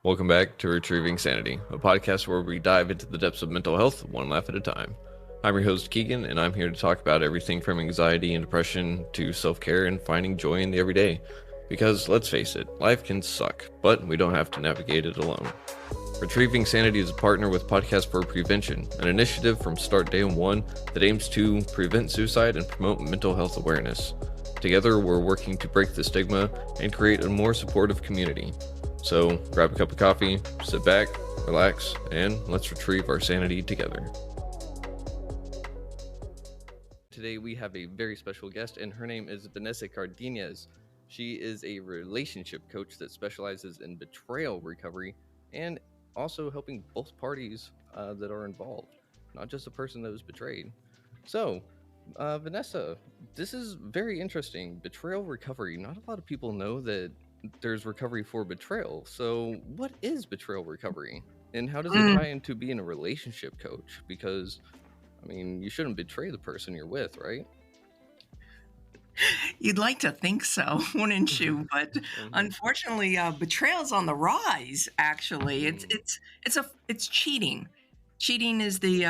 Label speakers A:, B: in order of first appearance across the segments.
A: Welcome back to Retrieving Sanity, a podcast where we dive into the depths of mental health one laugh at a time. I'm your host, Keegan, and I'm here to talk about everything from anxiety and depression to self-care and finding joy in the everyday. Because, let's face it, life can suck, but we don't have to navigate it alone. Retrieving Sanity is a partner with Podcast for Prevention, an initiative from Start Day 1 that aims to prevent suicide and promote mental health awareness. Together, we're working to break the stigma and create a more supportive community. So, grab a cup of coffee, sit back, relax, and let's retrieve our sanity together. Today, we have a very special guest, and her name is Vanessa Cardenas. She is a relationship coach that specializes in betrayal recovery and also helping both parties that are involved, not just the person that was betrayed. So, Vanessa, this is very interesting. Betrayal recovery. Not a lot of people know that there's recovery for betrayal. So, what is betrayal recovery? And how does it tie into being a relationship coach? Because, I mean, you shouldn't betray the person you're with, right?
B: You'd like to think so, wouldn't you? But unfortunately, betrayal's on the rise. Actually, it's cheating. Cheating is the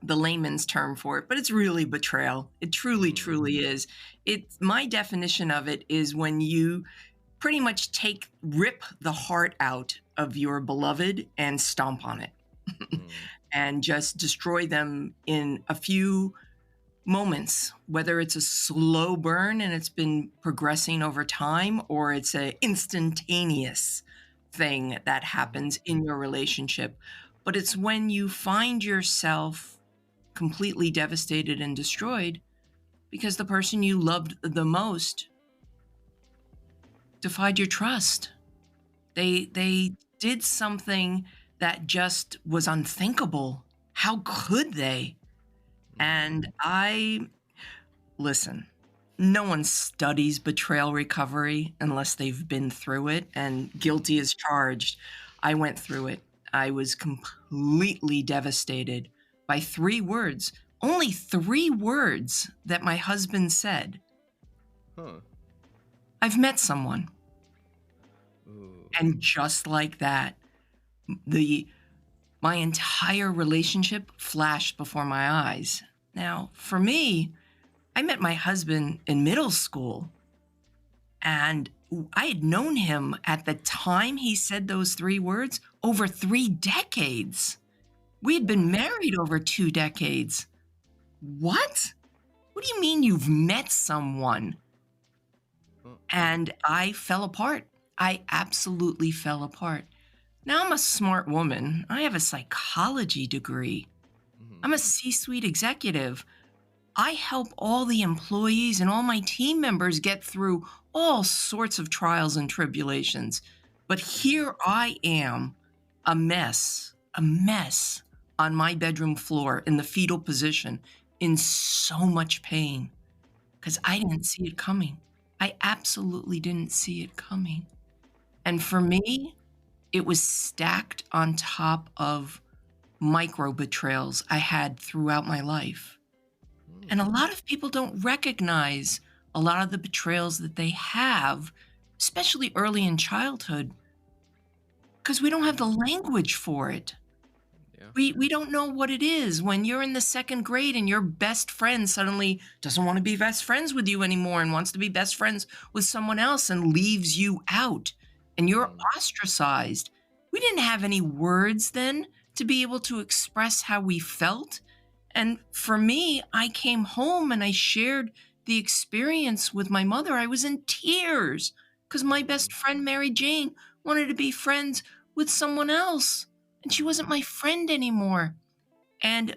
B: layman's term for it, but it's really betrayal. It truly is. My definition of it is when you pretty much rip the heart out of your beloved and stomp on it, and just destroy them in a few moments, whether it's a slow burn and it's been progressing over time, or it's an instantaneous thing that happens in your relationship. But it's when you find yourself completely devastated and destroyed because the person you loved the most defied your trust. They did something that just was unthinkable. How could they? And listen, no one studies betrayal recovery unless they've been through it, and guilty as charged. I went through it. I was completely devastated by 3 words, only 3 words that my husband said. I've met someone.
A: Ooh.
B: And just like that, my entire relationship flashed before my eyes. Now, for me, I met my husband in middle school, and I had known him at the time he said those 3 words over 3 decades. We had been married over 2 decades. What? What do you mean you've met someone? And I fell apart. I absolutely fell apart. Now, I'm a smart woman. I have a psychology degree. I'm a C-suite executive. I help all the employees and all my team members get through all sorts of trials and tribulations. But here I am, a mess on my bedroom floor in the fetal position, in so much pain, because I didn't see it coming. I absolutely didn't see it coming. And for me, it was stacked on top of micro betrayals I had throughout my life. And a lot of people don't recognize a lot of the betrayals that they have, especially early in childhood, because we don't have the language for it.
A: Yeah.
B: We don't know what it is when you're in the 2nd grade and your best friend suddenly doesn't want to be best friends with you anymore and wants to be best friends with someone else and leaves you out and you're ostracized. We didn't have any words then to be able to express how we felt. And for me, I came home and I shared the experience with my mother. I was in tears because my best friend, Mary Jane, wanted to be friends with someone else. And she wasn't my friend anymore. And,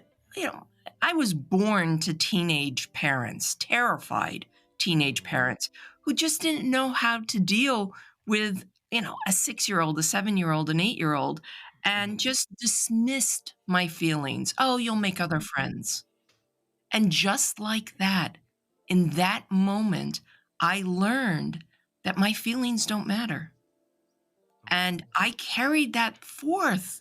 B: I was born to teenage parents, terrified teenage parents who just didn't know how to deal with, a 6-year-old, a 7-year-old, an 8-year-old, and just dismissed my feelings. Oh, you'll make other friends. And just like that, in that moment, I learned that my feelings don't matter. And I carried that forth.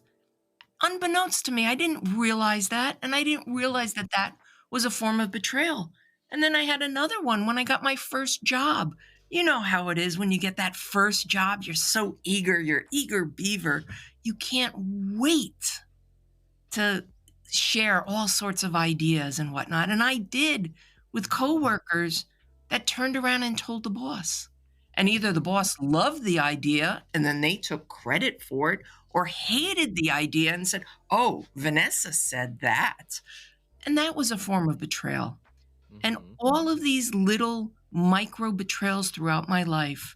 B: Unbeknownst to me, I didn't realize that, and I didn't realize that was a form of betrayal. And then I had another one when I got my first job. You know how it is when you get that first job, you're so eager, you're eager beaver. You can't wait to share all sorts of ideas and whatnot. And I did with coworkers that turned around and told the boss. And either the boss loved the idea and then they took credit for it, or hated the idea and said, "Oh, Vanessa said that." And that was a form of betrayal. And
A: Mm-hmm.
B: all of these little micro betrayals throughout my life,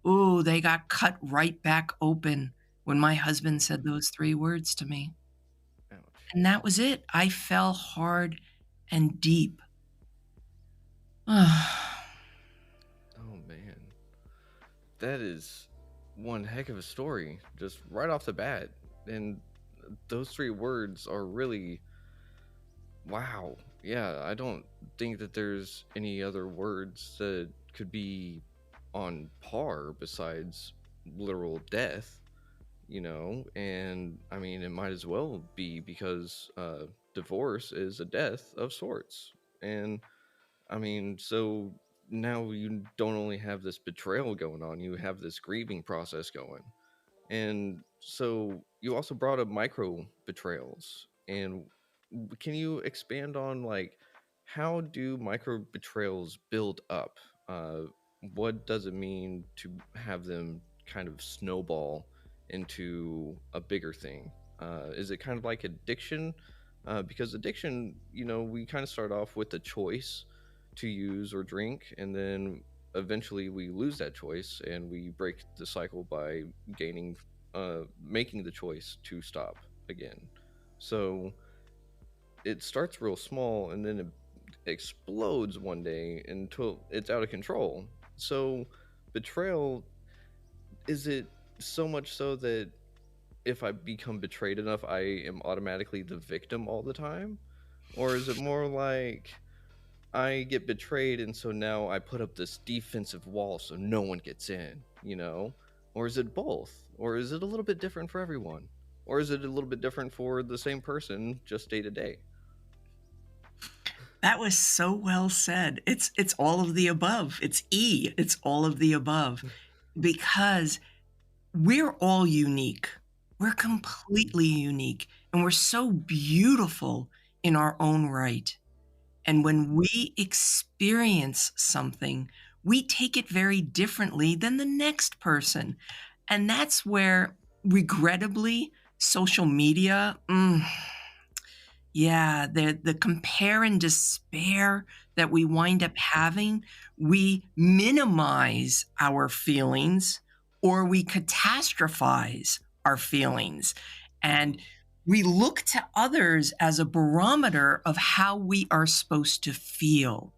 B: ooh, they got cut right back open when my husband said those 3 words to me.
A: Ouch.
B: And that was it. I fell hard and deep.
A: Oh man, that is one heck of a story, just right off the bat. And those 3 words are really wow. Yeah, I don't think that there's any other words that could be on par besides literal death, and I mean, it might as well be because divorce is a death of sorts. And I mean, so now you don't only have this betrayal going on, you have this grieving process going. And so you also brought up micro betrayals. And can you expand on like how do micro betrayals build up? Uh, what does it mean to have them kind of snowball into a bigger thing? Is it kind of like addiction? Because addiction, we kind of start off with the choice to use or drink, and then eventually we lose that choice and we break the cycle by making the choice to stop again. So it starts real small and then it explodes one day until it's out of control. So betrayal, is it so much so that if I become betrayed enough I am automatically the victim all the time? Or is it more like I get betrayed, and so now I put up this defensive wall so no one gets in? Or is it both? Or is it a little bit different for everyone? Or is it a little bit different for the same person just day to day?
B: That was so well said. It's all of the above. It's E. It's all of the above because we're all unique. We're completely unique and we're so beautiful in our own right. And when we experience something, we take it very differently than the next person. And that's where, regrettably, social media, yeah, the compare and despair that we wind up having, we minimize our feelings or we catastrophize our feelings.
A: Mm-hmm.
B: And we look to others as a barometer of how we are supposed to feel.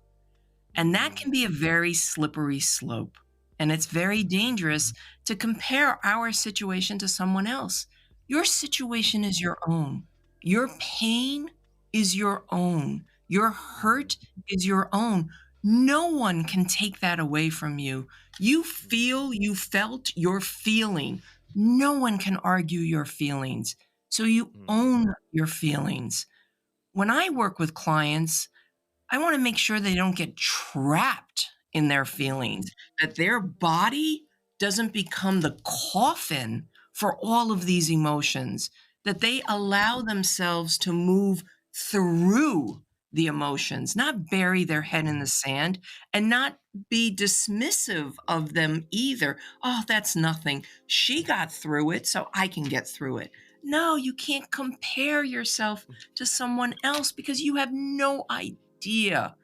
B: And that
A: Mm-hmm.
B: can be a very slippery slope. And it's very dangerous to compare our situation to someone else. Your situation is your own. Your pain is your own. Your hurt is your own. No one can take that away from you. You feel, you felt, you're feeling. No one can argue your feelings. So you
A: Mm-hmm.
B: own your feelings. When I work with clients, I want to make sure they don't get trapped in their feelings, that their body doesn't become the coffin for all of these emotions, that they allow themselves to move through the emotions, not bury their head in the sand and not be dismissive of them either. Oh, that's nothing. She got through it, so I can get through it. No, you can't compare yourself to someone else because you have no idea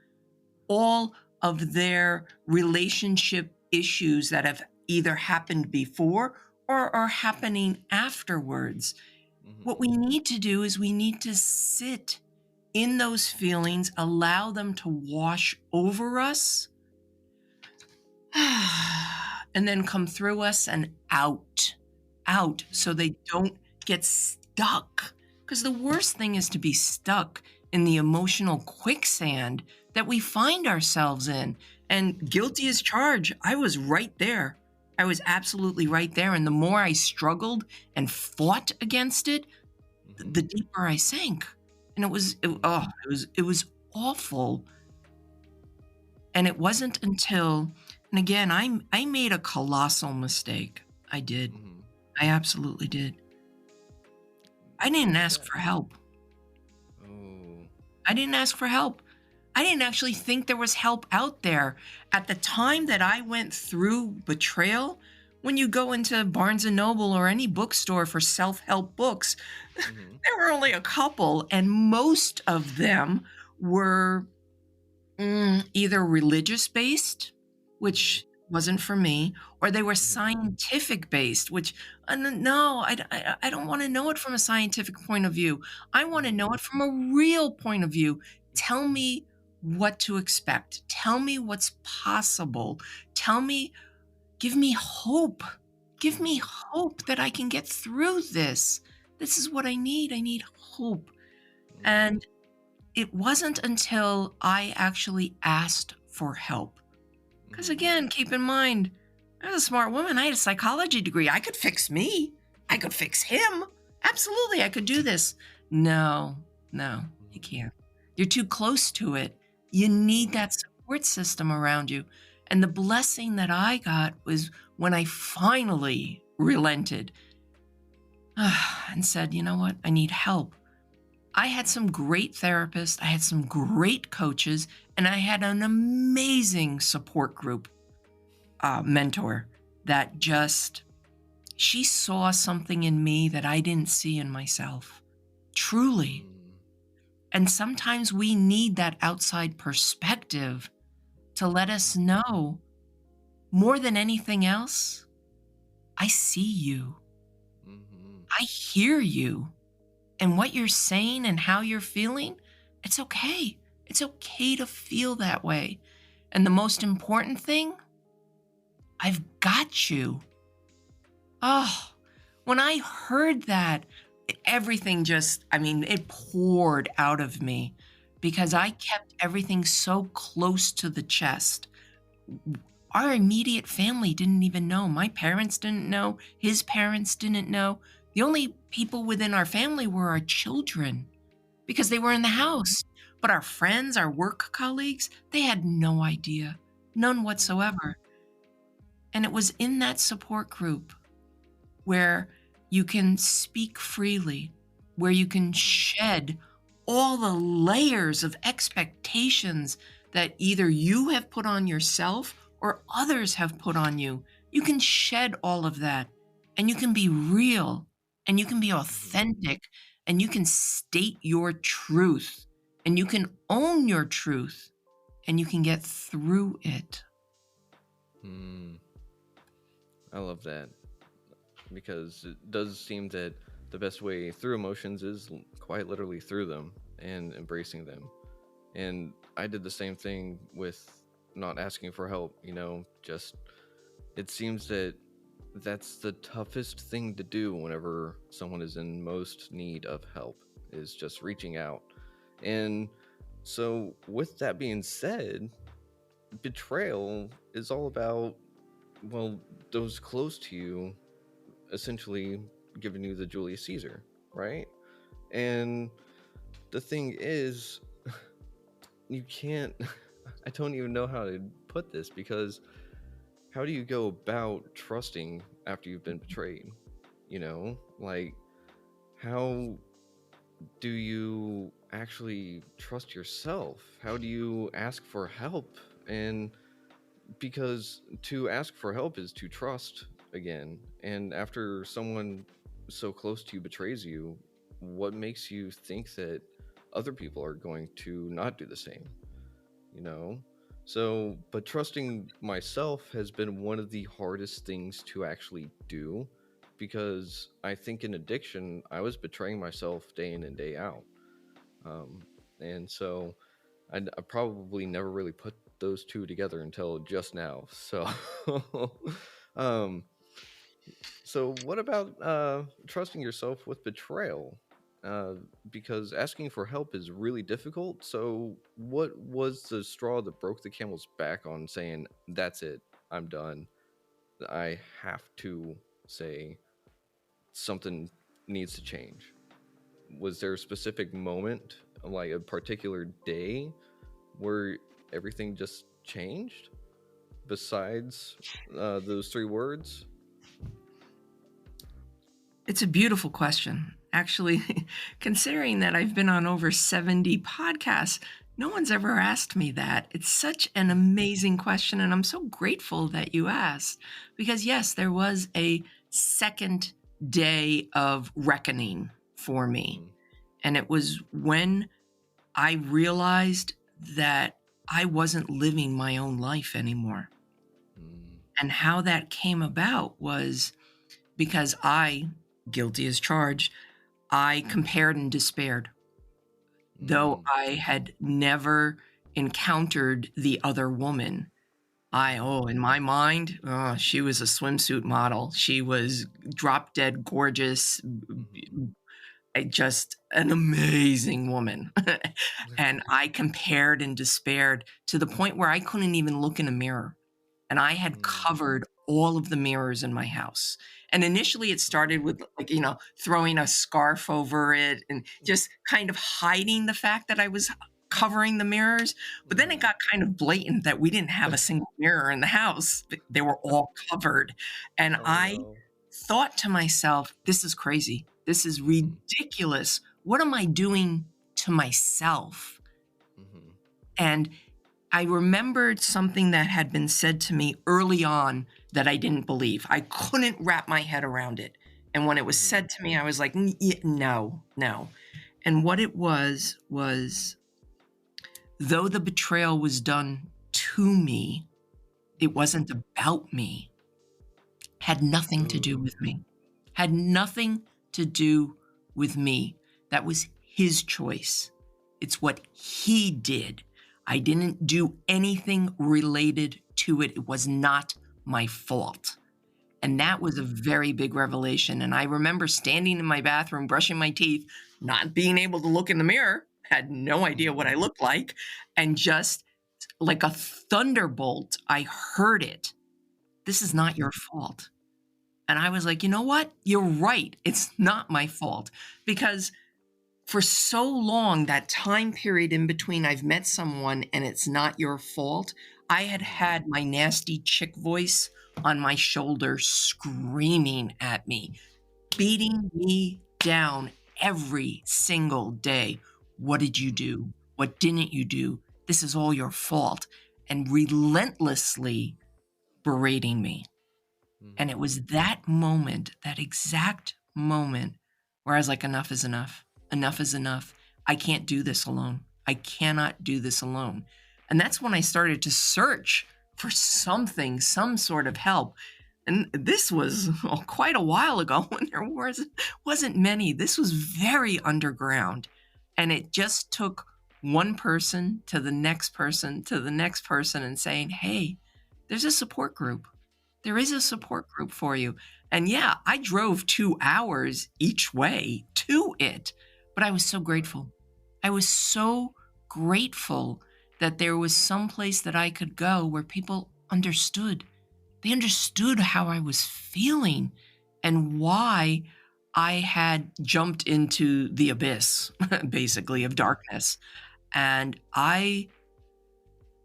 B: all of their relationship issues that have either happened before or are happening afterwards. What
A: Mm-hmm.
B: we need to do is we need to sit in those feelings, allow them to wash over us, and then come through us and out, so they don't get stuck. Because the worst thing is to be stuck in the emotional quicksand that we find ourselves in. And guilty as charged, I was right there. I was absolutely right there. And the more I struggled and fought against it,
A: Mm-hmm.
B: the deeper I sank. And it was awful. And it wasn't until And again, I made a colossal mistake. I did.
A: Mm-hmm.
B: I absolutely did. I didn't
A: What was
B: ask
A: that?
B: for help.
A: Oh.
B: I didn't ask for help. I didn't actually think there was help out there. At the time that I went through Betrayal, when you go into Barnes and Noble or any bookstore for self-help books,
A: Mm-hmm.
B: there were only a couple, and most of them were either religious based,
A: Mm-hmm.
B: which wasn't for me, or they were
A: Mm-hmm.
B: scientific based, which no, I don't want to know it from a scientific point of view. I want to
A: Mm-hmm.
B: know it from a real point of view. Tell me what to expect. Tell me what's possible. Tell me, give me hope. Give me
A: Mm-hmm.
B: hope that I can get through this. This is what I need. I need hope.
A: Mm-hmm.
B: And it wasn't until I actually asked for help. Because
A: Mm-hmm.
B: again, keep in mind, I was a smart woman. I had a psychology degree. I could fix me, I could fix him. Absolutely, I could do this. No, no, you can't. You're too close to it. You need
A: Mm-hmm.
B: that support system around you. And the blessing that I got was when I finally relented and said, you know what? I need help. I had some great therapists, I had some great coaches, and I had an amazing support group mentor that just, she saw something in me that I didn't see in myself. Truly.
A: Mm-hmm.
B: And sometimes we need that outside perspective to let us know more than anything else, I see you,
A: Mm-hmm.
B: I hear you. And what you're saying and how you're feeling, it's okay. It's okay to feel that way. And the most important thing, I've got you. Oh, when I heard that, everything just, I mean, it poured out of me because I kept everything so close to the chest. Our immediate family didn't even know. My parents didn't know. His parents didn't know. The only people within our family were our children because they were in the
A: Mm-hmm.
B: house. But our friends, our work colleagues, they had no idea, none whatsoever. And it was in that support group where you can speak freely, where you can
A: Mm-hmm.
B: shed all the layers of expectations that either you have put on yourself or others have put on you. You can shed all of that and you can be real and you can be
A: Mm-hmm.
B: authentic and you can state your truth and you can own your truth and you can get through it.
A: Mm-hmm. I love that because it does seem that the best way through emotions is quite literally through them and embracing them. And I did the same thing with not asking for help, just it seems that that's the toughest thing to do whenever someone is in most need of help is just reaching out. And so with that being said, betrayal is all about, well, those close to you essentially giving you the Julius Caesar, right? And the thing is, you can't I don't even know how to put this because how do you go about trusting after you've been betrayed? Like, how do you actually trust yourself? How do you ask for help? And because to ask for help is to trust again. And after someone so close to you betrays you, what makes you think that other people are going to not do the same? you know but trusting myself has been one of the hardest things to actually do, because I think in addiction I was betraying myself day in and day out. And so I probably never really put those two together until just now. Um so what about trusting yourself with betrayal? Uh, because asking for help is really difficult. So what was the straw that broke the camel's back on saying, that's it, I'm done? I have to say something needs to change. Was there a specific moment, like a particular day, where everything just changed? besides those three words?
B: It's a beautiful question. Actually, considering that I've been on over 70 podcasts, no one's ever asked me that. It's such an amazing question, and I'm so grateful that you asked. Because, yes, there was a second day of reckoning for me.
A: Mm,
B: And it was when I realized that I wasn't living my own life anymore.
A: mm,
B: And how that came about was because I, guilty as charged, I compared and despaired, though
A: mm,
B: I had never encountered the other woman. In my mind, she was a swimsuit model. She was drop dead gorgeous,
A: mhm,
B: just an amazing woman. And
A: mhm.
B: I compared and despaired to the point where I couldn't even look in a mirror. And I had
A: Mm,
B: covered all of the mirrors in my house. And initially it started
A: mhm,
B: with like, throwing a scarf over it and just kind of hiding the fact that I was covering the mirrors. But then it
A: mhm.
B: got kind of blatant that we didn't have a single mirror in the house. They were all covered. And
A: Oh
B: I
A: no.
B: thought to myself, this is crazy. This is
A: Mhm,
B: ridiculous. What am I doing to myself?
A: mhm,
B: And I remembered something that had been said to me early on that I didn't believe. I couldn't wrap my head around it. And when it was
A: mhm,
B: said to me, I was like, no, no. And what it was though the betrayal was done to me, it
A: mhm.
B: wasn't about me, had nothing to do
A: Ooh.
B: with me, had nothing to do with me. That was his choice. It's what he did. I didn't do anything related to it. It was not my fault. And that was a
A: Mhm,
B: very big revelation. And I remember standing in my bathroom, brushing my teeth, not being able to look in the mirror, had no idea what
A: mhm,
B: I looked like. And just like a thunderbolt, I heard it. This is not your fault. And I was like, you know what? You're right. It's not my fault. Because for so long, that time period in between I've met someone and it's not your fault, I had
A: mhm,
B: had my nasty chick voice on my shoulder screaming at me,
A: mhm,
B: beating me down every single day. What did you
A: mhm,
B: do? What didn't you do? This is all your fault. And relentlessly berating me. And it
A: mhm,
B: was that moment, that exact moment where I was like, enough is enough. Enough is enough. I can't do this alone. I cannot do this alone. And that's when I started to search for something, some sort of help. And this was quite a while ago when wasn't many. This was very underground. And it just took one person to the next person to the next person and saying, hey, there's a support group. There is a support group for you. And yeah, I drove 2 hours each way to it, but I was so grateful. I was so grateful that there was some place that I could go where people understood. They understood how I was feeling and why I had jumped into the abyss, basically, of
A: mhm,
B: darkness. And I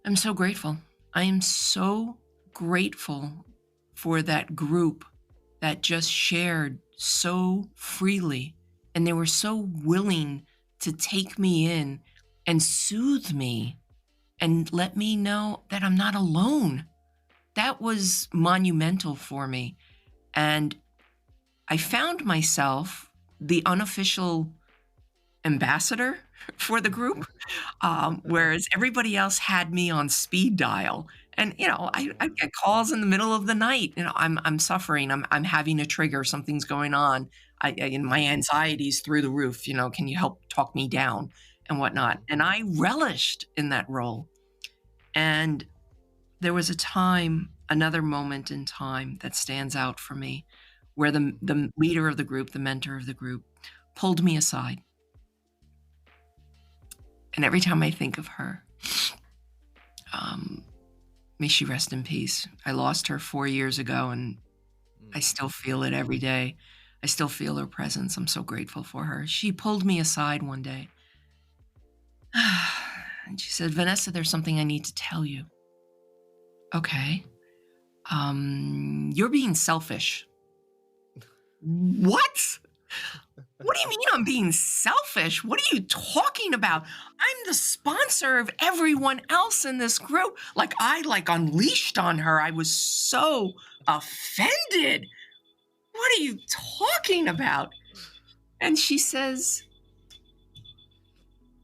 B: am so grateful. I am so grateful for that group that just shared so freely. And they were so willing to take me in and soothe me and let me know that I'm not alone. That was monumental for me. And I found myself the unofficial ambassador for the group, whereas everybody else had me on speed dial. And I
A: mhm,
B: get calls in the middle of the night. I'm suffering. I'm having a trigger. Something's going on. And my
A: mhm,
B: anxiety's through the roof. Can you help talk me down and whatnot?
A: mhm,
B: And I relished in that role. And there was a time, another moment in time that stands out for me, where the
A: mhm,
B: the leader of the group, the mentor of the group, pulled me aside. And every time I think of her, um, may she rest in peace. I lost her 4 years ago, and I
A: mm,
B: still feel it every day. I still feel her presence. I'm so grateful for her. She pulled me aside one day and she said, Vanessa, there's something I need to tell you. Okay. You're being selfish. What? What do you mean I'm being selfish? What are you talking about? I'm the sponsor of everyone else in this group. Like I unleashed on her. I was so offended. What are you talking about? And she says,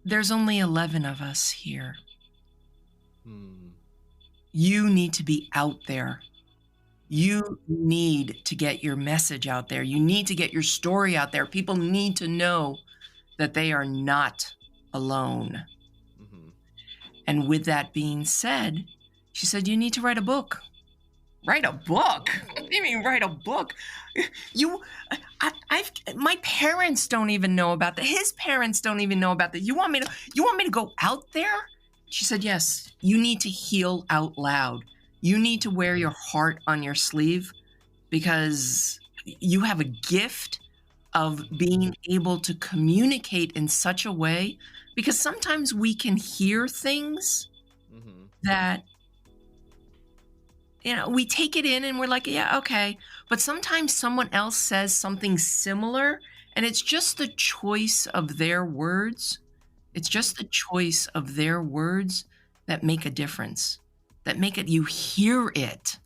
B: there's only 11 of us here. You need to be out there. You need to get your message out there. You need to get your story out there. People need to know that they are not alone. And with that being said, she said, you need to write a book. Write a book? What do you mean write a book? My parents don't even know about that. His parents don't even know about that. You want me to go out there? She said, yes, you need to heal out loud. You need to wear your heart on your sleeve because you have a gift of being able to communicate in such a way, because sometimes we can hear things that, we take it in and we're like, yeah, okay. But sometimes someone else says something similar and it's just the choice of their words. It's just the choice of their words that make a difference, that make it, you hear it.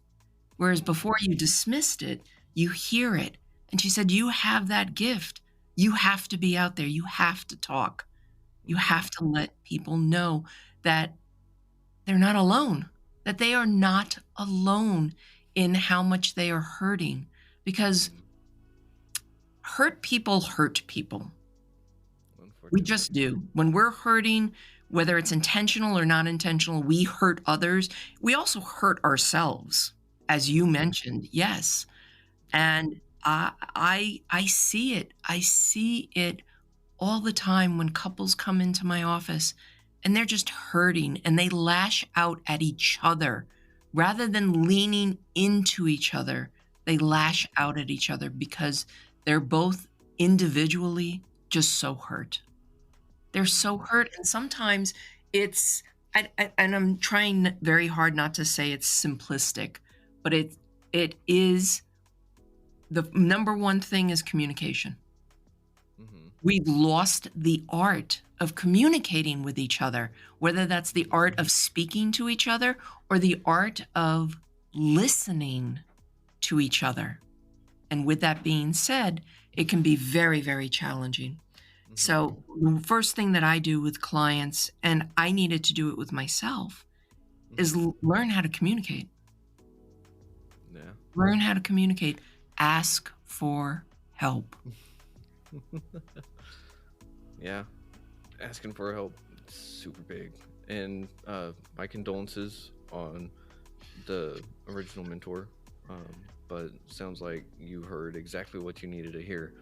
B: Whereas before you dismissed it, you hear it. And she said, you have that gift. You have to be out there. You have to talk. You have to let people know that they're not alone, that they are not alone in how much they are hurting, because hurt people. We just do. When we're hurting, whether it's intentional or not intentional, we hurt others. We also hurt ourselves, as you mentioned. Yes. And I see it. I see it all the time when couples come into my office and they're just hurting and they lash out at each other rather than leaning into each other. They lash out at each other because they're both individually just so hurt. They're so hurt. And sometimes it's, and I'm trying very hard not to say it's simplistic, but it is, the number one thing is communication. We've lost the art of communicating with each other, whether that's the art of speaking to each other or the art of listening to each other. And with that being said, it can be very, very challenging. So the first thing that I do with clients, and I needed to do it with myself, is learn how to communicate.
A: Yeah.
B: Learn how to communicate. Ask for help.
A: Yeah. Asking for help is super big. And my condolences on the original mentor. But sounds like you heard exactly what you needed to hear.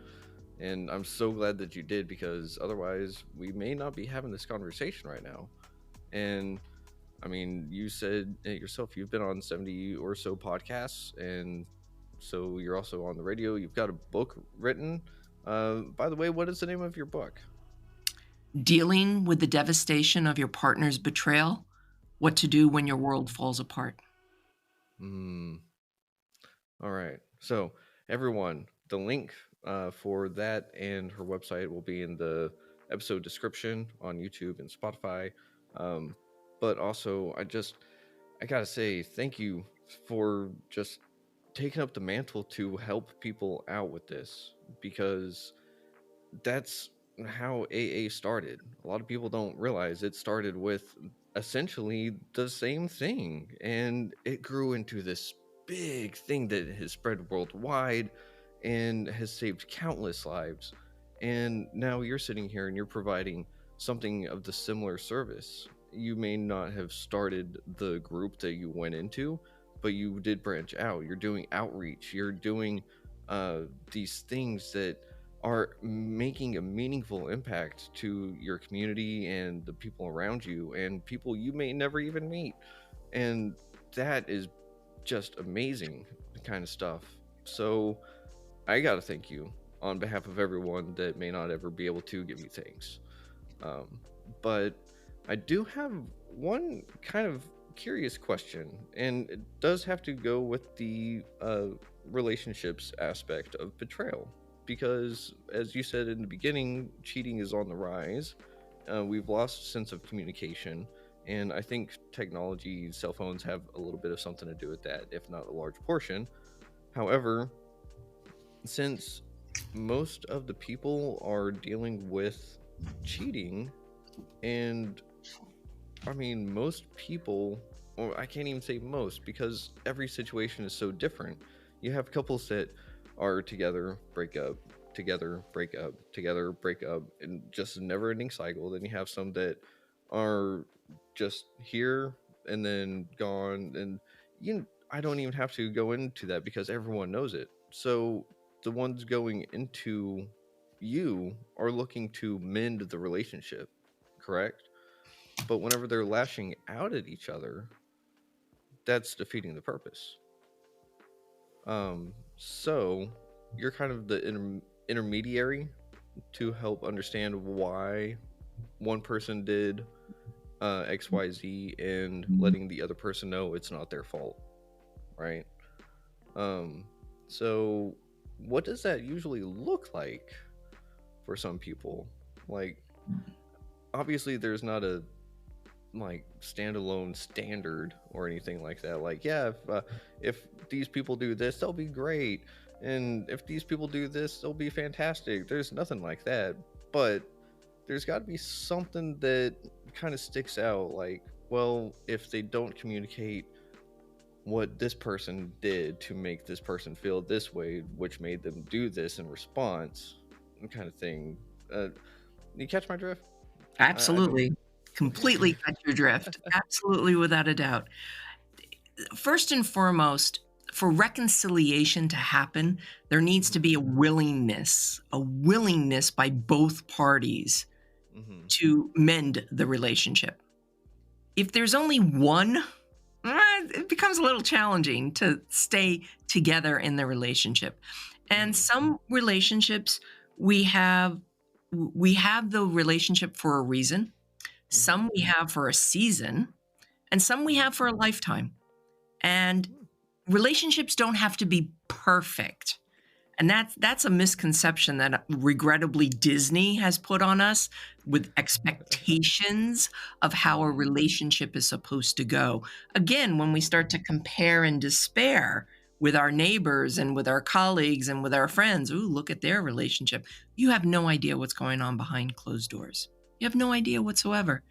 A: And I'm so glad that you did, because otherwise we may not be having this conversation right now. And I mean, you said it yourself, you've been on 70 or so podcasts, and so you're also on the radio. You've got a book written. By the way, what is the name of your book?
B: Dealing with the devastation of your partner's betrayal, what to do when your world falls apart.
A: All right. So everyone, the link for that and her website will be in the episode description on YouTube and Spotify. But also, I gotta say thank you for just taking up the mantle to help people out with this, because that's how AA started. A lot of people don't realize it started with essentially the same thing, and it grew into this big thing that has spread worldwide and has saved countless lives. And now you're sitting here and you're providing something of the similar service. You may not have started the group that you went into, but you did branch out. You're doing outreach. You're doing these things that are making a meaningful impact to your community and the people around you and people you may never even meet. And that is just amazing kind of stuff. So I gotta thank you on behalf of everyone that may not ever be able to give me thanks. But I do have one kind of curious question, and it does have to go with the relationships aspect of betrayal, because as you said in the beginning, cheating is on the rise. We've lost a sense of communication, and I think technology, cell phones have a little bit of something to do with that, if not a large portion. However, since most of the people are dealing with cheating, and I mean, most people, or I can't even say most because every situation is so different. You have couples that are together, break up, together, break up, together, break up, and just a never ending cycle. Then you have some that are just here and then gone. And I don't even have to go into that because everyone knows it. So the ones going into you are looking to mend the relationship, correct? But whenever they're lashing out at each other, that's defeating the purpose. So you're kind of the intermediary to help understand why one person did XYZ and letting the other person know it's not their fault, right? So what does that usually look like for some people? Like, obviously there's not a like standalone standard or anything like that. Like, yeah, if these people do this, they'll be great, and if these people do this, they'll be fantastic. There's nothing like that, but there's got to be something that kind of sticks out. Like, well, if they don't communicate what this person did to make this person feel this way, which made them do this in response, kind of thing. You catch my drift? I don't.
B: Absolutely. Completely got your drift. Absolutely, without a doubt. First and foremost, for reconciliation to happen, there needs to be a willingness by both parties
A: Mm-hmm.
B: to mend the relationship. If there's only one, it becomes a little challenging to stay together in the relationship. And some relationships, we have the relationship for a reason. Some we have for a season, and some we have for a lifetime. And relationships don't have to be perfect. And that's a misconception that regrettably Disney has put on us with expectations of how a relationship is supposed to go. Again, when we start to compare and despair with our neighbors and with our colleagues and with our friends, ooh, look at their relationship. You have no idea what's going on behind closed doors. You have no idea whatsoever.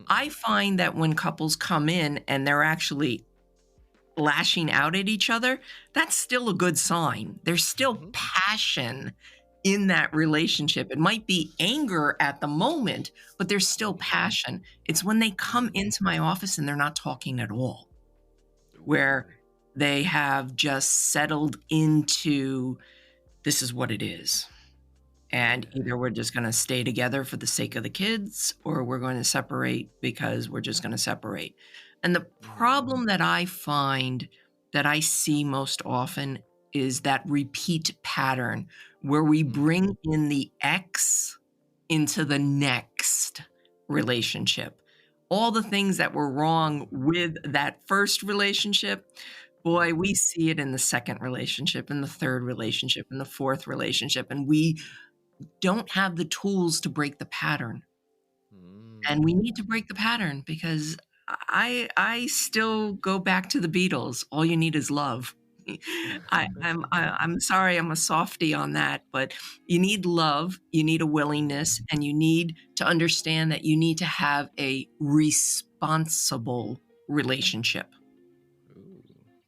B: I find that when couples come in and they're actually lashing out at each other, that's still a good sign. There's still passion in that relationship. It might be anger at the moment, but there's still passion. It's when they come into my office and they're not talking at all, where they have just settled into this is what it is. And either we're just going to stay together for the sake of the kids, or we're going to separate because we're just going to separate. And the problem that I find that I see most often is that repeat pattern where we bring in the ex into the next relationship. All the things that were wrong with that first relationship, boy, we see it in the second relationship, in the third relationship, in the fourth relationship, and we don't have the tools to break the pattern. And we need to break the pattern because I still go back to the Beatles. All you need is love. I'm sorry, I'm a softie on that, but you need love, you need a willingness, and you need to understand that you need to have a responsible relationship.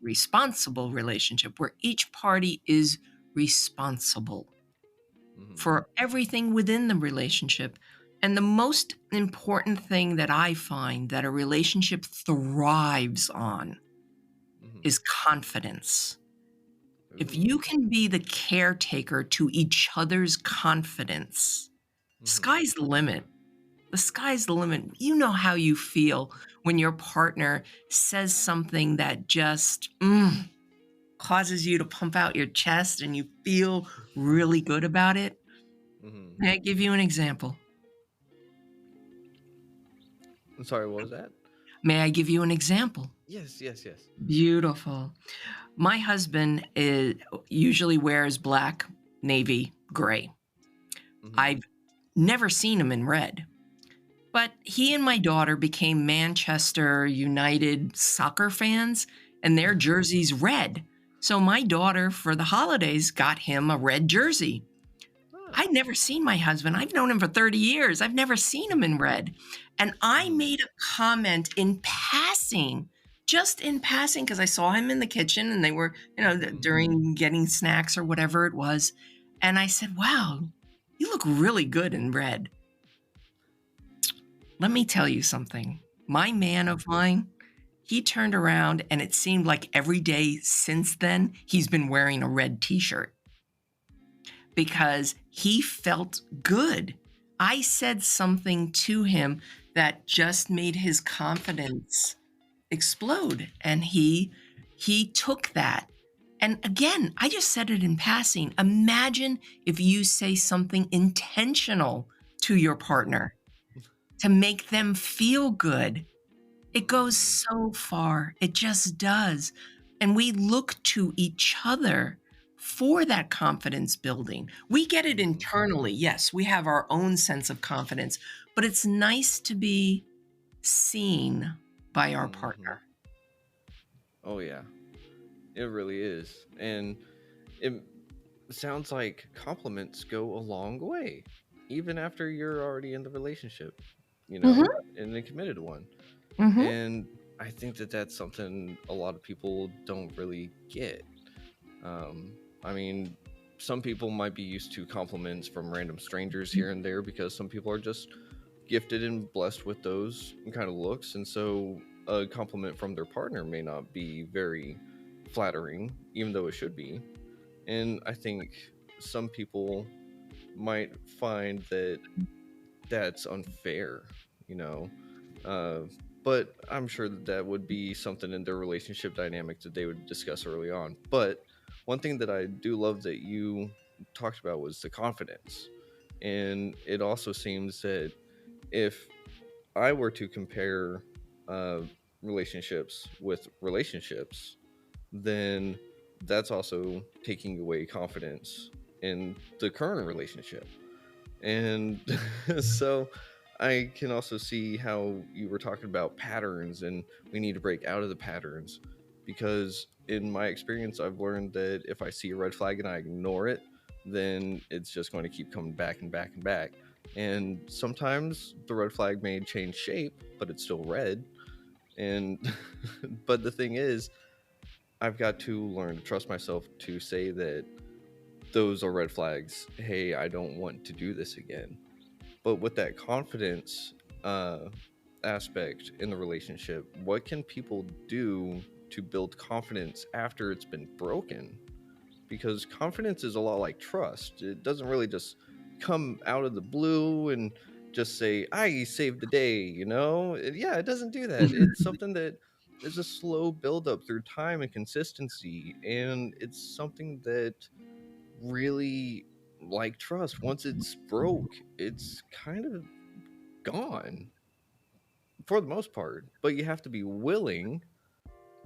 B: Responsible relationship where each party is responsible for everything within the relationship. And the most important thing that I find that a relationship thrives on is confidence. If you can be the caretaker to each other's confidence, sky's the limit. The sky's the limit. You know how you feel when your partner says something that just causes you to pump out your chest and you feel really good about it. May I give you an example?
A: I'm sorry, what was that?
B: May I give you an example?
A: Yes, yes, yes.
B: Beautiful. My husband usually wears black, navy, gray.
A: Mm-hmm.
B: I've never seen him in red. But he and my daughter became Manchester United soccer fans, and their jersey's red. So my daughter, for the holidays, got him a red jersey.
A: Ah.
B: I'd never seen my husband. I've known him for 30 years. I've never seen him in red. And I
A: Mm-hmm.
B: made a comment in passing, just in passing, because I saw him in the kitchen and they were, during getting snacks or whatever it was. And I said, wow, you look really good in red. Let me tell you something. My man of mine, he turned around and it seemed like every day since then, he's been wearing a red t-shirt because he felt good. I said something to him that just made his confidence explode, and he took that. And again, I just said it in passing. Imagine if you say something intentional to your partner to make them feel good. It goes so far. It just does. And we look to each other for that confidence building. We get it internally. Yes, we have our own sense of confidence, but it's nice to be seen by our
A: Mm-hmm.
B: partner.
A: Oh yeah, it really is, and it sounds like compliments go a long way, even after you're already in the relationship,
B: Mm-hmm.
A: in a committed one.
B: Mm-hmm.
A: And I think that that's something a lot of people don't really get. I mean, some people might be used to compliments from random strangers here and there because some people are just gifted and blessed with those kind of looks, and so a compliment from their partner may not be very flattering, even though it should be. And I think some people might find that that's unfair, you know. Uh, but I'm sure that that would be something in their relationship dynamic that they would discuss early on. But one thing that I do love that you talked about was the confidence. And it also seems that if I were to compare uh, relationships with relationships, then that's also taking away confidence in the current relationship. And so I can also see how you were talking about patterns and we need to break out of the patterns, because in my experience I've learned that if I see a red flag and I ignore it, then it's just going to keep coming back and back and back. And sometimes the red flag may change shape, but it's still red. And but the thing is, I've got to learn to trust myself to say that those are red flags. Hey, I don't want to do this again. But with that confidence uh, aspect in the relationship, what can people do to build confidence after it's been broken? Because confidence is a lot like trust. It doesn't really just come out of the blue and just say, I saved the day, Yeah, it doesn't do that. It's something that is a slow buildup through time and consistency. And it's something that really, like trust, once it's broke, it's kind of gone for the most part, but you have to be willing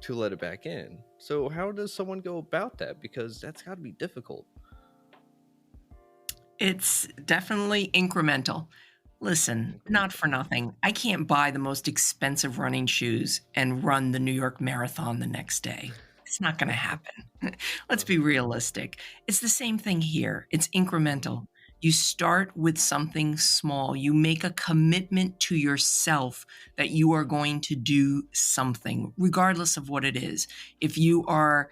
A: to let it back in. So how does someone go about that? Because that's got to be difficult.
B: It's definitely incremental. Listen, not
A: Incremental.
B: for nothing. I can't buy the most expensive running shoes and run the New York Marathon the next day. It's not going to happen. Let's be
A: Uh-huh.
B: realistic. It's the same thing here. It's
A: Mm-hmm.
B: incremental. You start with something small. You make a commitment to yourself that you are going to do something, regardless of what it is. If you are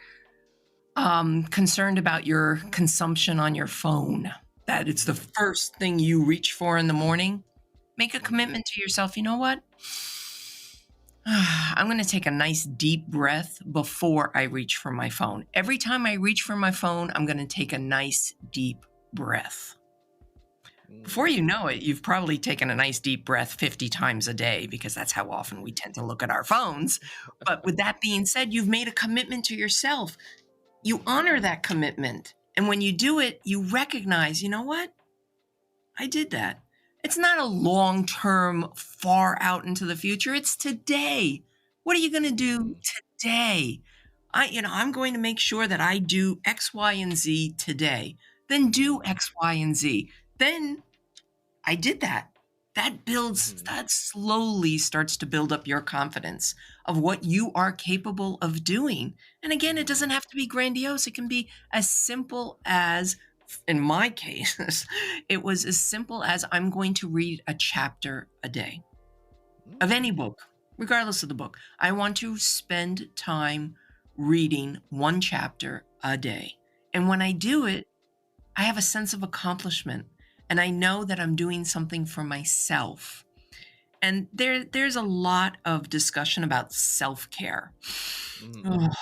B: concerned about your consumption on your phone, that it's the
A: Mm-hmm.
B: first thing you reach for in the morning, make a
A: Mm-hmm.
B: commitment to yourself. You know what? I'm going to take a nice deep breath before I reach for my phone. Every time I reach for my phone, I'm going to take a nice deep breath. Before you know it, you've probably taken a nice deep breath 50 times a day because that's how often we tend to look at our phones. But with that being said, you've made a commitment to yourself. You
A: Mm-hmm.
B: honor that commitment. And when you do it, you recognize, you know what? I did that. It's not a long-term, far out into the future. It's today. What are you going to do
A: Mm,
B: today? I'm going to make sure that I do X, Y, and Z today. Then do
A: mm,
B: X, Y, and Z. Then I did that.
A: mhm,
B: That slowly starts to build up your confidence of what you are capable of doing. And again, it doesn't
A: mm,
B: have to be grandiose. It can be as simple as, in my case, it was as simple as I'm going to read a chapter a day of any
A: mm,
B: book, regardless of the book. I want to spend time reading one chapter a day. And when I do it, I have a sense of accomplishment and I know that I'm doing something for myself. And there's a lot of discussion about self-care.
A: mhm.
B: Ugh,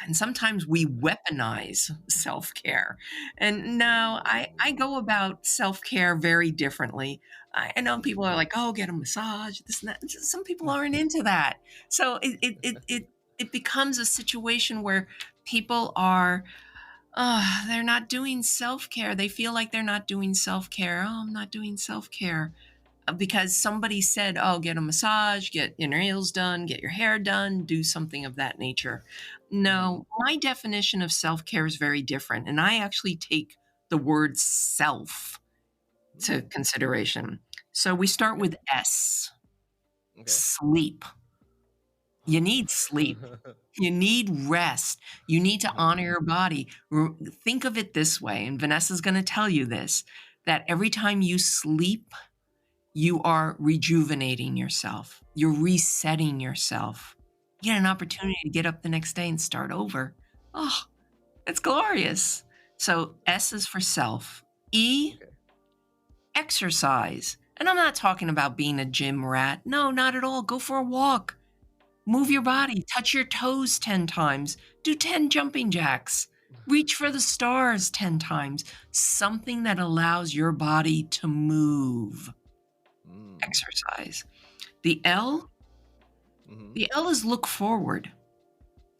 B: and sometimes we weaponize self-care. And no, I
A: Ooh.
B: go about self-care very differently. I know people are
A: Mhm.
B: like, oh, get a massage, this and that. Some people aren't into that. So it becomes a situation where people are they're not doing self-care. They feel like they're not doing self-care. Oh, I'm not doing self-care. Because somebody said, oh, get a massage, get your nails done, get your hair done, do something of that nature.
A: Mhm,
B: No, my definition of self-care is very different. And I actually take the word self to
A: mm.
B: consideration. So we start
A: Okay,
B: with S,
A: okay.
B: sleep. You need sleep. You need rest. You need to
A: Uh-huh.
B: honor your body. Think of it this way, and Vanessa's going to tell you this, that every time you sleep, you are rejuvenating yourself. You're resetting yourself. You get an opportunity to get up the next day and start over. Oh, it's glorious. So S is for self. E,
A: Okay.
B: exercise. And I'm not talking about being a gym rat. No, not at all. Go for a walk. Move your
A: Mm.
B: body, touch your toes 10 times, do 10 jumping jacks, reach for the stars 10 times, something that allows your body to move.
A: Mm.
B: Exercise. The
A: Okay.
B: L,
A: Mhm.
B: the L is look forward.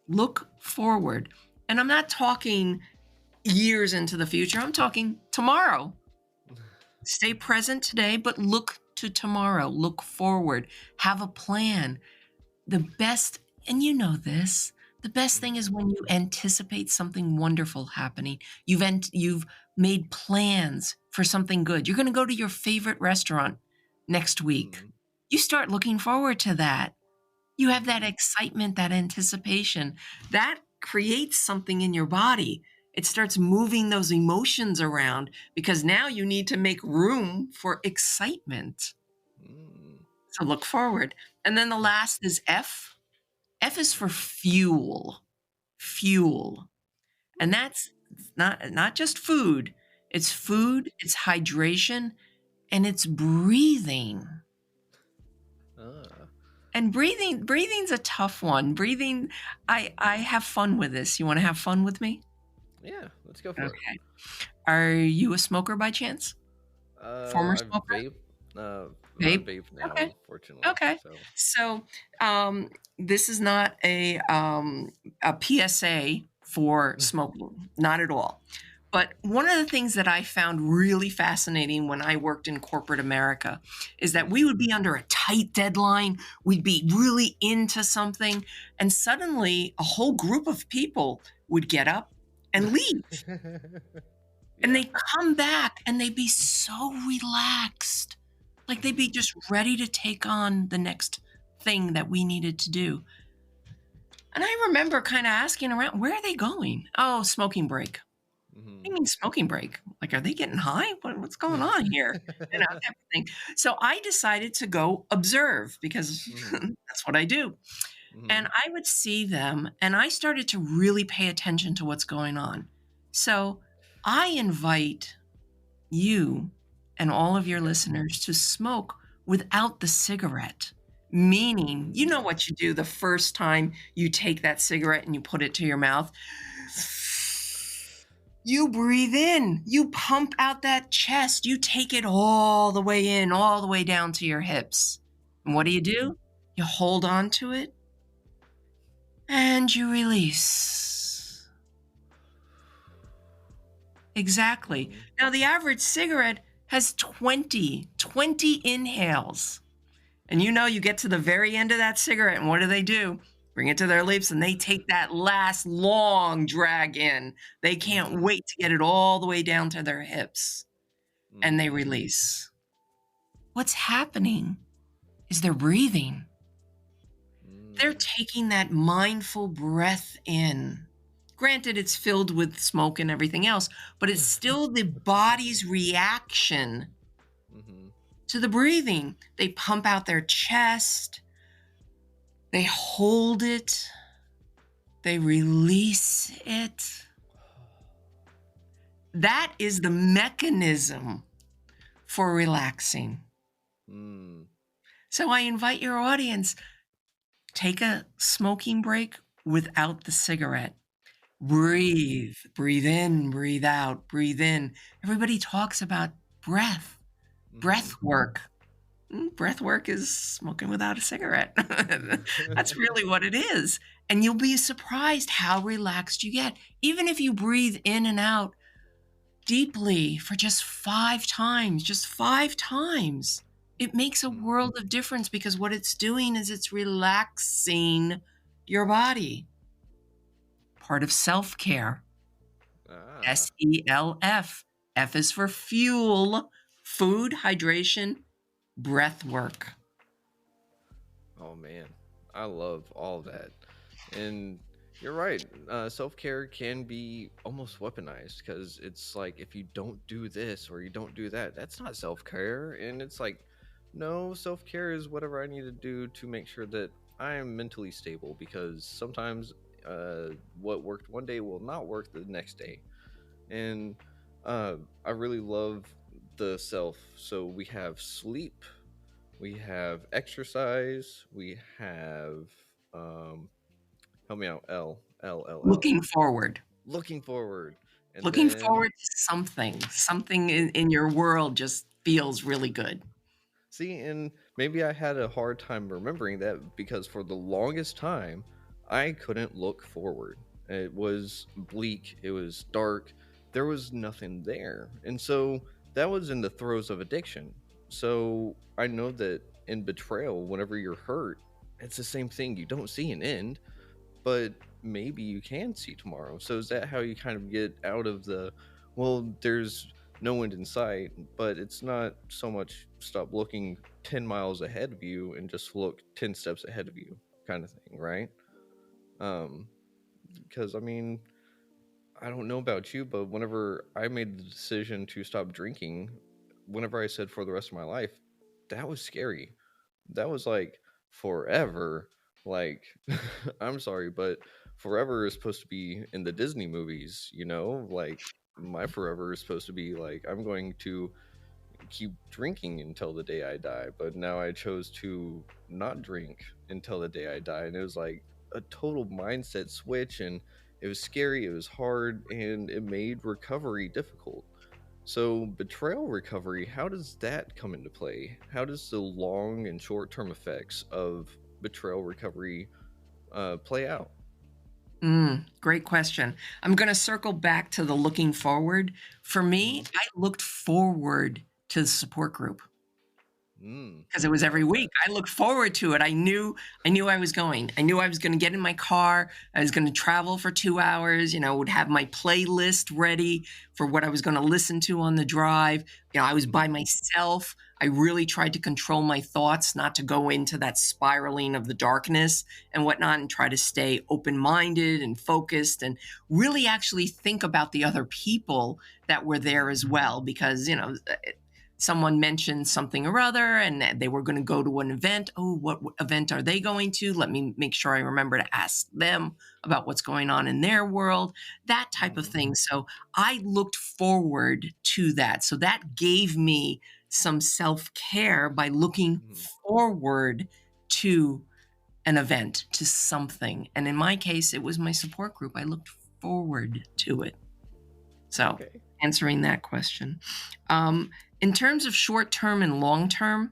B: Look forward. And I'm not talking years into the future. I'm talking tomorrow. Stay present today, but look to tomorrow. Look forward. Have a plan. The best, and you know this, the best thing is
A: Mhm,
B: when you anticipate something wonderful happening. You've made plans for something good. You're going to go to your favorite restaurant next week.
A: mhm,
B: You start looking forward to that. You have that
A: mm,
B: excitement, that anticipation. That creates something in your body. It starts moving those emotions around because now you need to make room for excitement.
A: mm.
B: So look forward. And then the last is F. F is for fuel. Fuel. And
A: Ooh.
B: that's not just food. It's
A: Mhm.
B: food, it's hydration, and it's breathing.
A: Ah.
B: And breathing's a tough one. Breathing, I have fun with this. You want to have fun with me?
A: Yeah, let's go for it.
B: Okay. Are you a smoker by chance? Former
A: I've
B: smoker?
A: vape, I
B: Vape?
A: vape now,
B: Okay.
A: fortunately,
B: Okay.
A: so
B: So, this is not a PSA for smoking, not at all. But one of the things that I found really fascinating when I worked in corporate America is that we
A: Mhm.
B: would be under a tight deadline. We'd be really into something, and suddenly a whole group of people would get up and leave. And
A: Yeah.
B: they'd come back and they'd be so relaxed. Like they'd be
A: Mhm,
B: just ready to take on the next thing that we needed to do. And I remember kind of asking around, where are they going? Oh, smoking break. I
A: mhm.
B: mean, smoking break. Like, are they getting high? What's going on here? Type of thing. So I decided to go observe because
A: Mhm,
B: that's what I do. And
A: mhm.
B: I would see them and I started to really pay attention to what's going on. So I invite you and all of your
A: Okay.
B: listeners to smoke without the cigarette. Meaning, you know
A: Mm.
B: what you do the first time you take that cigarette and you put it to your mouth. You breathe in, you pump out that chest, you take it all the way in, all the way down to your hips. And what
A: Mhm,
B: do? You hold on to it and you release. Exactly.
A: mhm.
B: Now, the average cigarette has 20 inhales. And you get to the very end of that cigarette, and what do? Bring it to their lips, and they take that last long drag in. They can't wait to get it all the way down to their hips, and they release. What's happening is they're breathing. They're taking that mindful breath in. Granted, it's filled with smoke and everything else, but it's still the body's reaction to the breathing. They pump out their chest. They hold it. They release it. That is the mechanism for relaxing. So I invite your audience, take a smoking break without the cigarette. Breathe in, breathe out, breathe in. Everybody talks about breath work. Breath work is smoking without a cigarette. That's really what it is. And you'll be surprised how relaxed you get. Even if you breathe in and out deeply for just 5 times, it makes a world of difference, because what it's doing is it's relaxing your body. Part of self-care. SELF. F is for fuel, food, hydration, breath work.
A: Oh man, I love all of that. And you're right, self-care can be almost weaponized, because it's like, if you don't do this or you don't do that, that's not self-care. And it's like, no, self-care is whatever I need to do to make sure that I am mentally stable, because sometimes what worked one day will not work the next day. And I really love the self. So we have sleep, we have exercise, we have help me out, L.
B: Looking forward.
A: And
B: Looking
A: then,
B: forward to something in your world just feels really good.
A: see, and maybe I had a hard time remembering that, because for the longest time I couldn't look forward. It was bleak, it was dark, there was nothing there. And so that was in the throes of addiction. So I know that in betrayal, whenever you're hurt, it's the same thing. You don't see an end, but maybe you can see tomorrow. So is that how you kind of get out of the, well, there's no end in sight, but it's not so much stop looking 10 miles ahead of you and just look 10 steps ahead of you kind of thing, right? Because I mean, I don't know about you, but whenever I made the decision to stop drinking, whenever I said for the rest of my life, that was scary. That was like forever. Like, I'm sorry, but forever is supposed to be in the Disney movies, Like, my forever is supposed to be like, I'm going to keep drinking until the day I die. But now I chose to not drink until the day I die. And it was like a total mindset switch. And it was scary, it was hard, and it made recovery difficult. So, betrayal recovery, how does that come into play? How does the long and short term effects of betrayal recovery play out?
B: Great question. I'm going to circle back to the looking forward. For me, I looked forward to the support group, because it was every week. I looked forward to it. I knew I was going. I knew I was going to get in my car. I was going to travel for 2 hours, would have my playlist ready for what I was going to listen to on the drive. I was by myself. I really tried to control my thoughts, not to go into that spiraling of the darkness and whatnot, and try to stay open-minded and focused, and really actually think about the other people that were there as well, because, someone mentioned something or other and they were going to go to an event. Oh, what event are they going to? Let me make sure I remember to ask them about what's going on in their world, that type of thing. So I looked forward to that. So that gave me some self-care by looking forward to an event, to something. And in my case, it was my support group. I looked forward to it. So answering that question. In terms of short term and long term,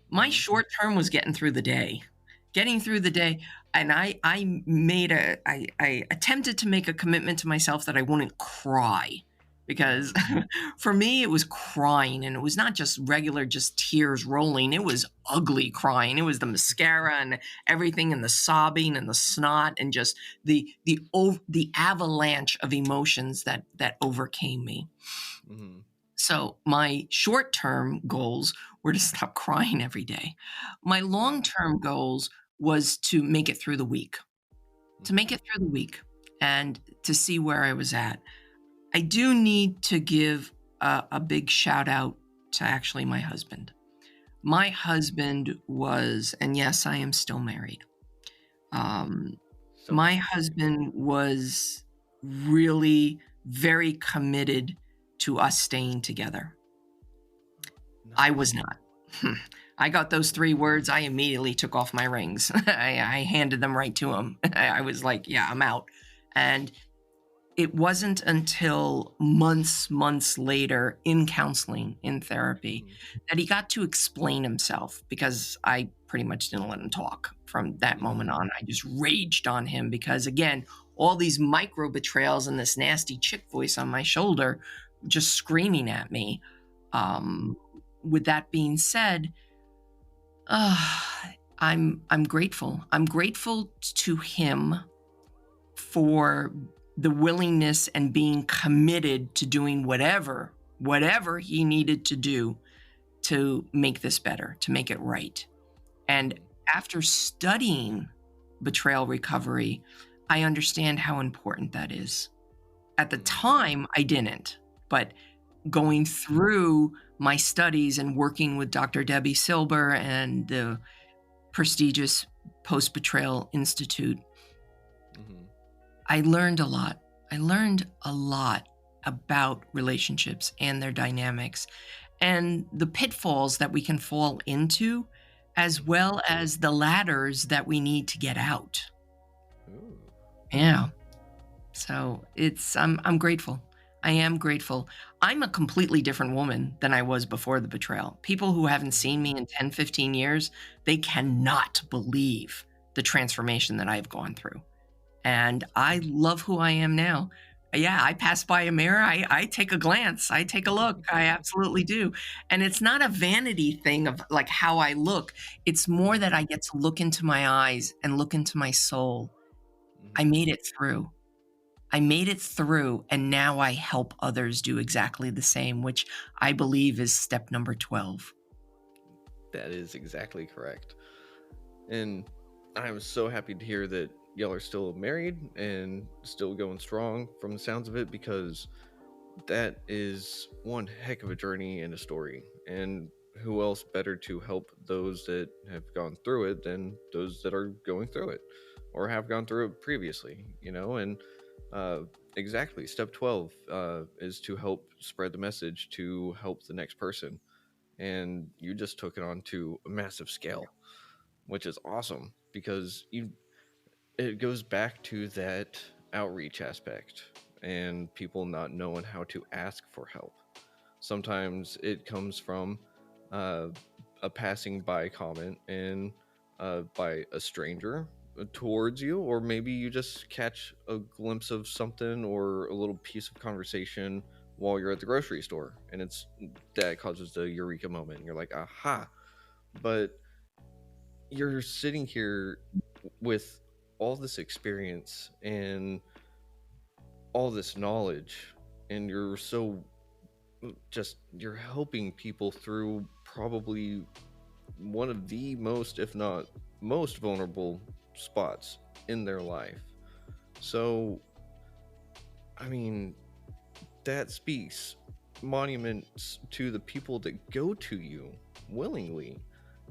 B: my short term was getting through the day. And I attempted to make a commitment to myself that I wouldn't cry because
A: Mm-hmm.
B: for me, it was crying, and it was not just regular, just tears rolling. It was ugly crying. It was the mascara and everything, and the sobbing and the snot, and just the avalanche of emotions that overcame me.
A: Mm-hmm.
B: So my short-term goals were to stop crying every day. My
A: Yeah.
B: long-term goals was to make it through the week, to make
A: Mm-hmm.
B: it through the week, and to see where I was at. I do need to give a big shout out to actually my husband. My husband was, and yes, I am still married. Um,
A: So
B: my
A: happy for you.
B: husband was really very committed to us staying together. I was
A: Nice.
B: not. I got those 3 words, I immediately took off my rings. I handed them right to him. I was like, "Yeah, I'm out." And it wasn't until months later in counseling, in therapy,
A: Mm-hmm.
B: that he got to explain himself, because I pretty much didn't let him talk from that
A: Mm-hmm.
B: moment on. I just raged on him because, again, all these micro betrayals and this nasty chick voice on my shoulder just screaming at me. Um, with that being said, uh, I'm grateful. I'm grateful to him for the willingness and being committed to doing whatever he needed to do to make this better, to make it right. And
A: Mm-hmm.
B: after studying betrayal recovery, I understand how important that is. At the
A: Mm-hmm.
B: time, I didn't, but going through my studies and working with Dr. Debbie Silber and the prestigious Post Betrayal Institute,
A: Mm-hmm.
B: I learned a lot. I learned a lot about relationships and their dynamics and the pitfalls that we can fall into, as
A: Mm-hmm.
B: well as the ladders that we need to get out.
A: Ooh.
B: Yeah. So I'm grateful. I am grateful. I'm a completely different woman than I was before the betrayal. People who haven't
A: Mm-hmm.
B: seen me in 10, 15 years, they cannot believe the transformation that I've gone through. And I love who I am now. Yeah, I pass by a mirror, I take a glance, I take a look, I absolutely do. And it's not a vanity thing of like how I look. It's more that I get to look into my eyes and look into my soul. I
A: Mm-hmm.
B: made it through. I made it through, and now I help others do exactly the same, which I believe is step number 12.
A: That is exactly correct. And I'm so happy to hear that y'all are still married and still going strong from the sounds of it, because that is one heck of a journey and a story. And who else better to help those that have gone through it than those that are going through it or have gone through it previously, you know? And uh, exactly, step 12 is to help spread the message to help the next person. And you just took it on to a massive scale, which is awesome because it goes back to that outreach aspect and people not knowing how to ask for help. Sometimes it comes from uh, a passing by comment and by a stranger towards you, or maybe you just catch a glimpse of something or a little piece of conversation while you're at the grocery store, and it's that causes the eureka moment. And you're like, aha! But you're sitting here with all this experience and all this knowledge, and you're so just you're helping people through probably one of the most, if not most, vulnerable spots in their life. So I mean, that speaks monuments to the people that go to you willingly.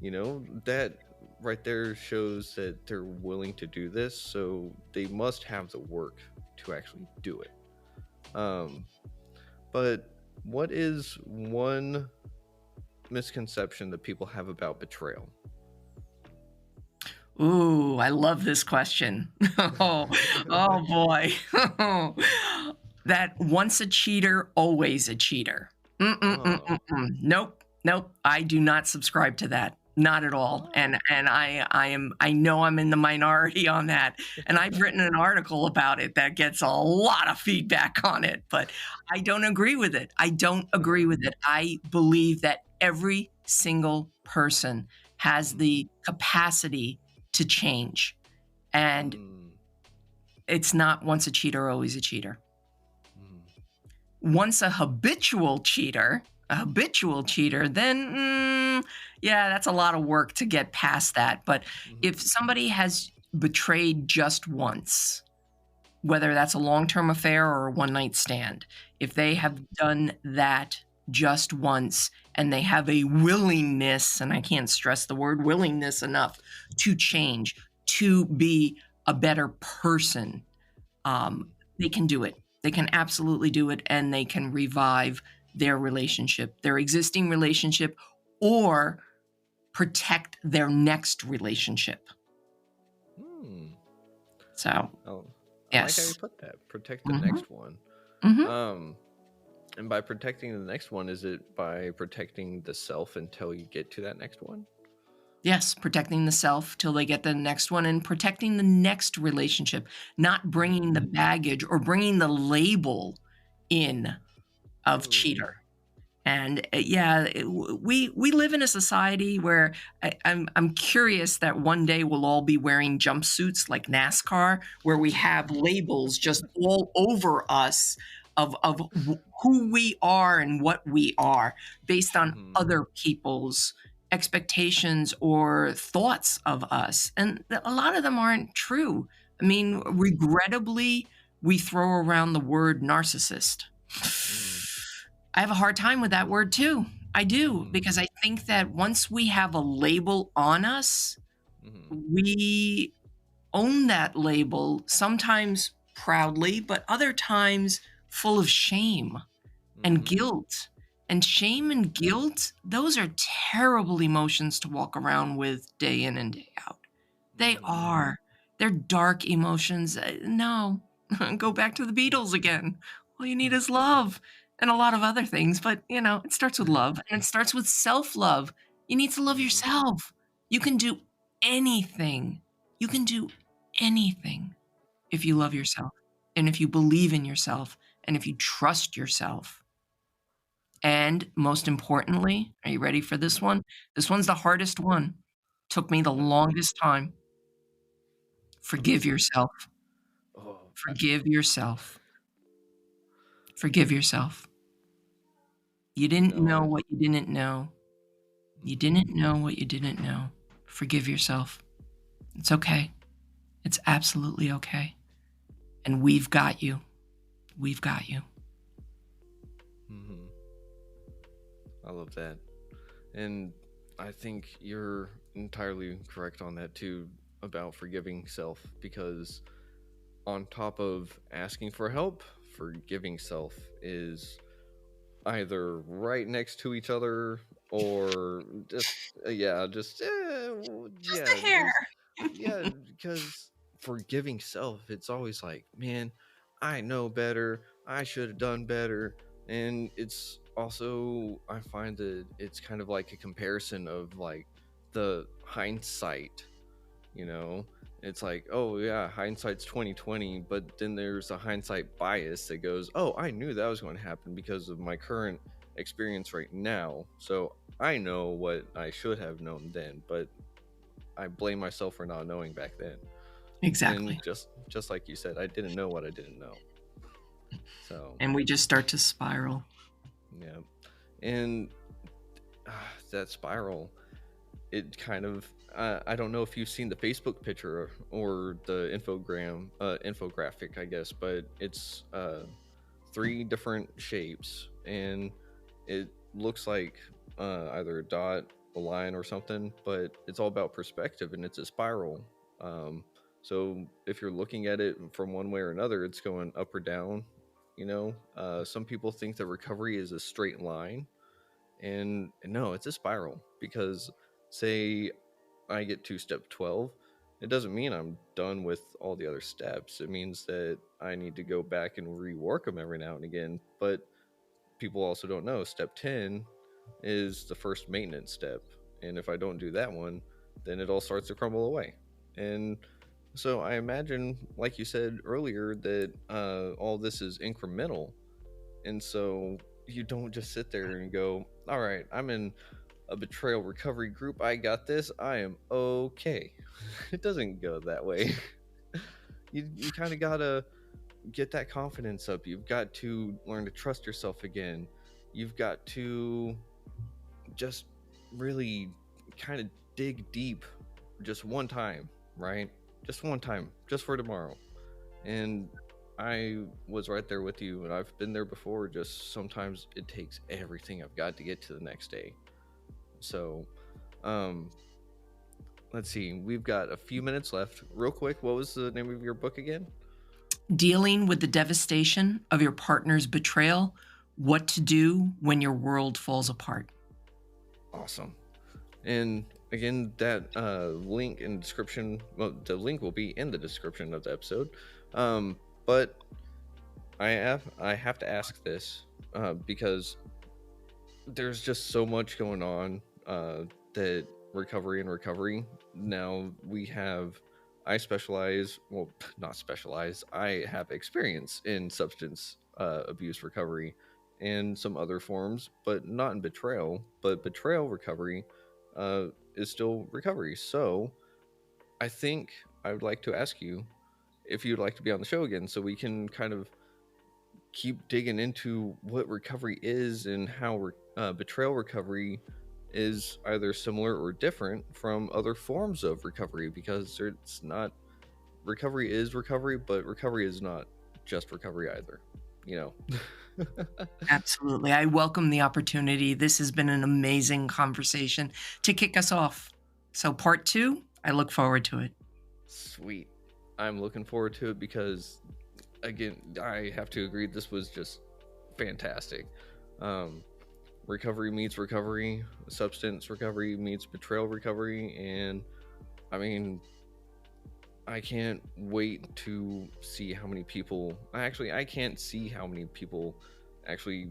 A: You know, that right there shows that they're willing to do this, so they must have the work to actually do it. Um, but what is one misconception that people have about betrayal?
B: Ooh, I love this question. Oh, oh boy. That once a cheater, always a cheater.
A: Oh,
B: Nope, nope. I do not subscribe to that. Not at all. And I know I'm in the minority on that. And I've written an article about it that gets a lot of feedback on it, but I don't agree with it. I don't agree with it. I believe that every single person has the capacity to change. And it's not once a cheater, always a cheater. Once a habitual cheater, then yeah, that's a lot of work to get past that. But if somebody has betrayed just once, whether that's a long-term affair or a one-night stand, if they have done that just once and they have a willingness, and I can't stress the word willingness enough, to change, to be a better person, they can do it. They can absolutely do it, and they can revive their relationship, their existing relationship, or protect their next relationship. So,
A: I like how you put that. Protect the next one. And by protecting the next one, is it by protecting the self until you get to that next one?
B: Yes, protecting the self till they get the next one, and protecting the next relationship, not bringing the baggage or bringing the label in of cheater. And we live in a society where I'm curious that one day we'll all be wearing jumpsuits like NASCAR, where we have labels just all over us of who we are and what we are based on other people's expectations or thoughts of us. And a lot of them aren't true. I mean, regrettably, we throw around the word narcissist. I have a hard time with that word too. I do, because I think that once we have a label on us, we own that label, sometimes proudly, but other times full of shame and guilt. And shame and guilt, those are terrible emotions to walk around with day in and day out. They are. They're dark emotions. No, go back to the Beatles again. All you need is love and a lot of other things. But, it starts with love, and it starts with self-love. You need to love yourself. You can do anything. You can do anything if you love yourself, and if you believe in yourself, and if you trust yourself. And most importantly, are you ready for this one? This one's the hardest one. Took me the longest time. Forgive yourself. Forgive yourself. Forgive yourself. You didn't know what you didn't know. You didn't know what you didn't know. Forgive yourself. It's okay. It's absolutely okay. And we've got you. We've got you.
A: I love that. And I think you're entirely correct on that too, about forgiving self, because on top of asking for help, forgiving self is either right next to each other or just
B: a hair.
A: Because forgiving self, it's always like, man, I know better, I should have done better. And it's also, I find that it's kind of like a comparison of like the hindsight, it's like, oh yeah, hindsight's 2020, but then there's a hindsight bias that goes, oh, I knew that was going to happen because of my current experience right now, so I know what I should have known then, but I blame myself for not knowing back then.
B: Exactly.
A: And just like you said, I didn't know what I didn't know. So,
B: and we just start to spiral.
A: Yeah. And that spiral, it kind of, I don't know if you've seen the Facebook picture or the infographic, I guess, but it's 3 different shapes, and it looks like either a dot, a line, or something, but it's all about perspective, and it's a spiral. So if you're looking at it from one way or another, it's going up or down. Some people think that recovery is a straight line, and no, it's a spiral, because say I get to step 12, it doesn't mean I'm done with all the other steps. It means that I need to go back and rework them every now and again. But people also don't know step 10 is the first maintenance step, And if I don't do that one, then it all starts to crumble away. And so I imagine, like you said earlier, that all this is incremental. And so you don't just sit there and go, all right, I'm in a betrayal recovery group. I got this. I am okay. It doesn't go that way. You kind of got to get that confidence up. You've got to learn to trust yourself again. You've got to just really kind of dig deep just one time, right? Just one time, just for tomorrow. And I was right there with you, and I've been there before. Just sometimes it takes everything I've got to get to the next day. So, let's see. We've got a few minutes left. Real quick, what was the name of your book again?
B: Dealing with the devastation of your partner's betrayal, what to do when your world falls apart.
A: Awesome. And again, that link in the description, well, the link will be in the description of the episode. But I have to ask this because there's just so much going on that recovery. Now I specialize, well, not specialize, I have experience in substance abuse recovery and some other forms, but not in betrayal. But betrayal recovery is still recovery. So I think I would like to ask you if you'd like to be on the show again, so we can kind of keep digging into what recovery is and how betrayal recovery is either similar or different from other forms of recovery, because it's not, recovery is recovery, but recovery is not just recovery either, you know.
B: Absolutely. I welcome the opportunity. This has been an amazing conversation to kick us off. So part 2, I look forward to it.
A: Sweet. I'm looking forward to it because, again, I have to agree, this was just fantastic. Recovery meets recovery, substance recovery meets betrayal recovery, and I mean, I can't wait to see how many people, I can't see how many people actually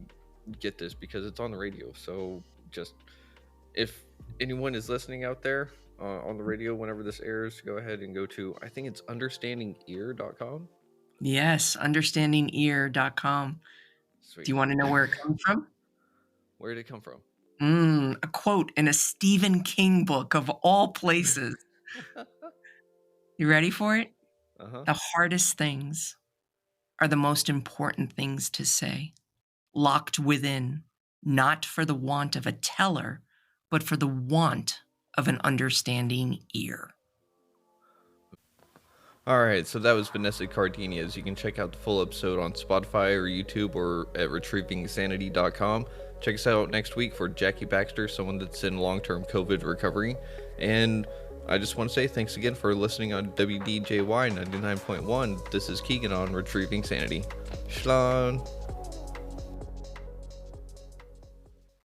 A: get this because it's on the radio. So just, if anyone is listening out there on the radio whenever this airs, go ahead and go to, I think it's understandingear.com.
B: Yes, understandingear.com.
A: Sweet.
B: Do you want to know where it comes from?
A: Where did it come from?
B: A quote in a Stephen King book of all places. You ready for it?
A: Uh-huh.
B: The hardest things are the most important things to say, locked within, not for the want of a teller, but for the want of an understanding ear.
A: All right, so that was Vanessa Cardenas. You can check out the full episode on Spotify or YouTube or at retrievingsanity.com. Check us out next week for Jackie Baxter, someone that's in long-term COVID recovery. And I just want to say thanks again for listening on WDJY 99.1. This is Keegan on Retrieving Sanity. Shalom.